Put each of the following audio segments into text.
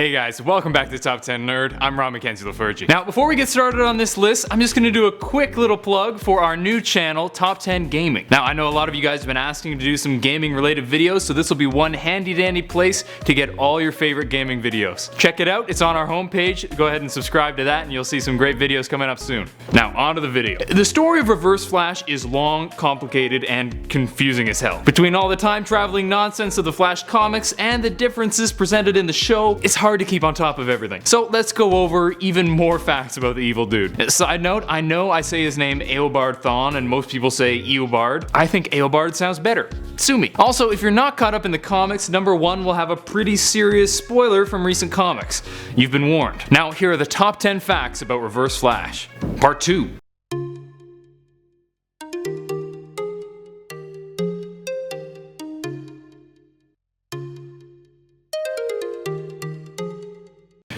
Hey guys, welcome back to Top 10 Nerd. I'm Rob Mackenzie LaFurgy. Now, before we get started on this list, I'm just going to do a quick little plug for our new channel, Top 10 Gaming. Now, I know a lot of you guys have been asking to do some gaming related videos, so this will be one handy dandy place to get all your favorite gaming videos. Check it out, it's on our homepage. Go ahead and subscribe to that and you'll see some great videos coming up soon. Now, on to the video. The story of Reverse Flash is long, complicated, and confusing as hell. Between all the time traveling nonsense of the Flash comics and the differences presented in the show, it's hard to keep on top of everything. So let's go over even more facts about the evil dude. Side note, I know I say his name Eobard Thawne and most people say Eobard. I think Eobard sounds better. Sue me. Also, if you're not caught up in the comics, number 1 will have a pretty serious spoiler from recent comics. You've been warned. Now here are the top 10 facts about Reverse Flash. Part 2.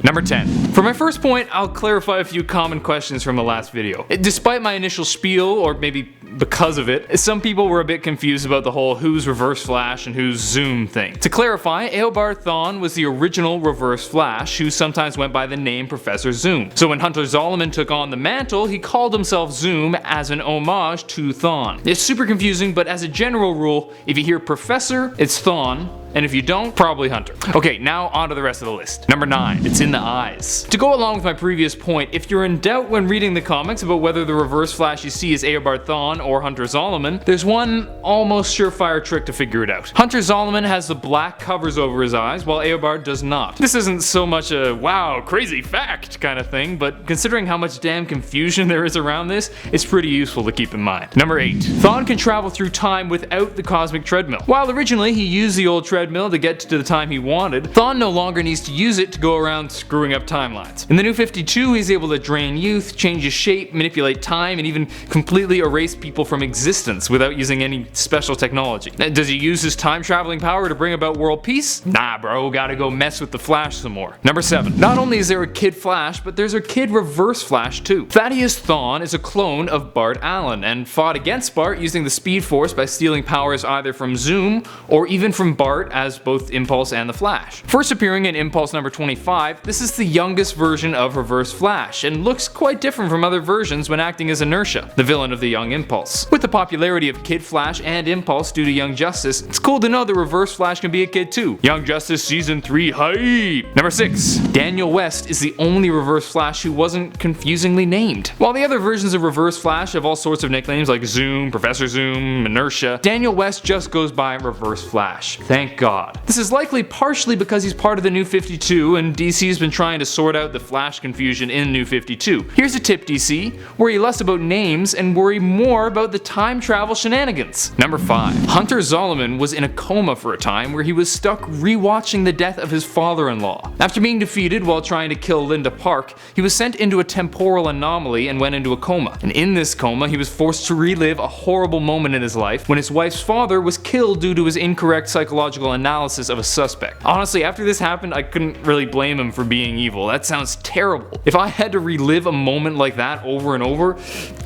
Number 10. For my first point, I'll clarify a few common questions from the last video. Despite my initial spiel, or maybe because of it, some people were a bit confused about the whole who's Reverse Flash and who's Zoom thing. To clarify, Eobard Thawne was the original Reverse Flash, who sometimes went by the name Professor Zoom. So when Hunter Zolomon took on the mantle, he called himself Zoom as an homage to Thawne. It's super confusing, but as a general rule, if you hear Professor, it's Thawne. And if you don't, probably Hunter. Okay, now on to the rest of the list. Number 9, it's in the eyes. To go along with my previous point, if you're in doubt when reading the comics about whether the Reverse Flash you see is Eobard Thawne or Hunter Zolomon, there's one almost surefire trick to figure it out. Hunter Zolomon has the black covers over his eyes, while Eobard does not. This isn't so much a wow, crazy fact kind of thing, but considering how much damn confusion there is around this, it's pretty useful to keep in mind. Number 8, Thawne can travel through time without the cosmic treadmill. While originally he used the old treadmill to get to the time he wanted, Thawne no longer needs to use it to go around screwing up timelines. In the New 52, he's able to drain youth, change his shape, manipulate time, and even completely erase people from existence without using any special technology. Does he use his time traveling power to bring about world peace? Nah bro, gotta go mess with the Flash some more. Number 7. Not only is there a Kid Flash, but there's a Kid Reverse Flash too. Thaddeus Thawne is a clone of Bart Allen and fought against Bart using the Speed Force by stealing powers either from Zoom or even from Bart as both Impulse and the Flash. First appearing in Impulse number 25, this is the youngest version of Reverse Flash and looks quite different from other versions when acting as Inertia, the villain of the Young Impulse. With the popularity of Kid Flash and Impulse due to Young Justice, it's cool to know that Reverse Flash can be a kid too. Young Justice Season 3 hype! Number 6. Daniel West is the only Reverse Flash who wasn't confusingly named. While the other versions of Reverse Flash have all sorts of nicknames like Zoom, Professor Zoom, Inertia, Daniel West just goes by Reverse Flash. Thank God. This is likely partially because he's part of the New 52 and DC's been trying to sort out the Flash confusion in New 52. Here's a tip DC, worry less about names and worry more about the time travel shenanigans. Number 5. Hunter Zolomon was in a coma for a time where he was stuck rewatching the death of his father-in-law. After being defeated while trying to kill Linda Park, he was sent into a temporal anomaly and went into a coma. And in this coma, he was forced to relive a horrible moment in his life when his wife's father was killed due to his incorrect psychological analysis of a suspect. Honestly, after this happened, I couldn't really blame him for being evil. That sounds terrible. If I had to relive a moment like that over and over,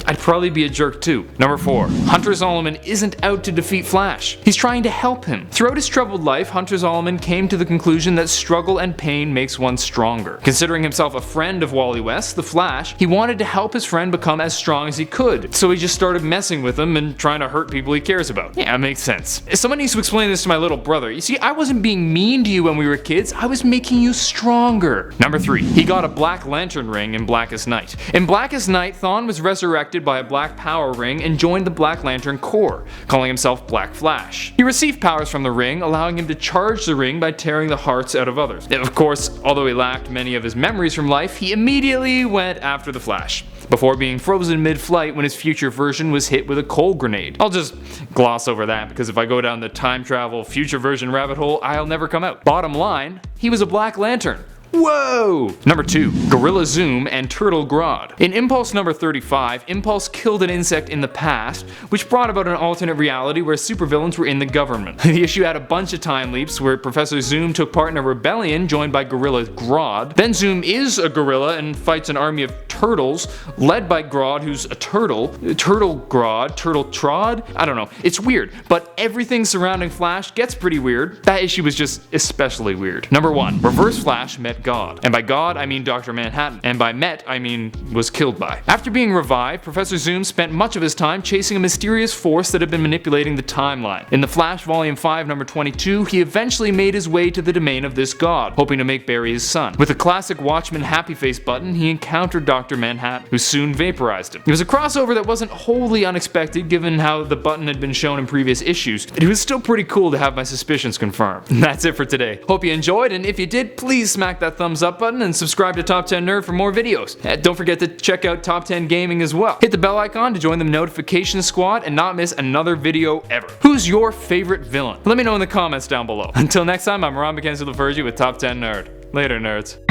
I'd probably be a jerk too. Number 4. Hunter Zolomon isn't out to defeat Flash. He's trying to help him. Throughout his troubled life, Hunter Zolomon came to the conclusion that struggle and pain makes one stronger. Considering himself a friend of Wally West, the Flash, he wanted to help his friend become as strong as he could. So he just started messing with him and trying to hurt people he cares about. Yeah, it makes sense. Someone needs to explain this to my little brother. You see, I wasn't being mean to you when we were kids, I was making you stronger. Number 3. He got a Black Lantern ring in Blackest Night. In Blackest Night, Thawne was resurrected by a black power ring and joined the Black Lantern Corps, calling himself Black Flash. He received powers from the ring, allowing him to charge the ring by tearing the hearts out of others. Of course, although he lacked many of his memories from life, he immediately went after the Flash, before being frozen mid-flight when his future version was hit with a coal grenade. I'll just gloss over that because if I go down the time travel future version rabbit hole, I'll never come out. Bottom line, he was a Black Lantern. Whoa! Number 2. Gorilla Zoom and Turtle Grodd. In Impulse number 35, Impulse killed an insect in the past, which brought about an alternate reality where supervillains were in the government. The issue had a bunch of time leaps where Professor Zoom took part in a rebellion joined by Gorilla Grodd. Then Zoom is a gorilla and fights an army of turtles led by Grodd, who's a turtle. Turtle Grodd, Turtle Trod? I don't know. It's weird, but everything surrounding Flash gets pretty weird. That issue was just especially weird. Number 1. Reverse Flash met met God. And by God, I mean Dr. Manhattan. And by met, I mean was killed by. After being revived, Professor Zoom spent much of his time chasing a mysterious force that had been manipulating the timeline. In The Flash Volume 5, number 22, he eventually made his way to the domain of this god, hoping to make Barry his son. With a classic Watchmen happy face button, he encountered Dr. Manhattan, who soon vaporized him. It was a crossover that wasn't wholly unexpected given how the button had been shown in previous issues, but it was still pretty cool to have my suspicions confirmed. That's it for today. Hope you enjoyed, and if you did, please smack that thumbs up button and subscribe to Top 10 Nerd for more videos. Don't forget to check out Top 10 Gaming as well. Hit the bell icon to join the notification squad and not miss another video ever. Who's your favorite villain? Let me know in the comments down below. Until next time, I'm Ron McKenzie with Top 10 Nerd. Later, nerds.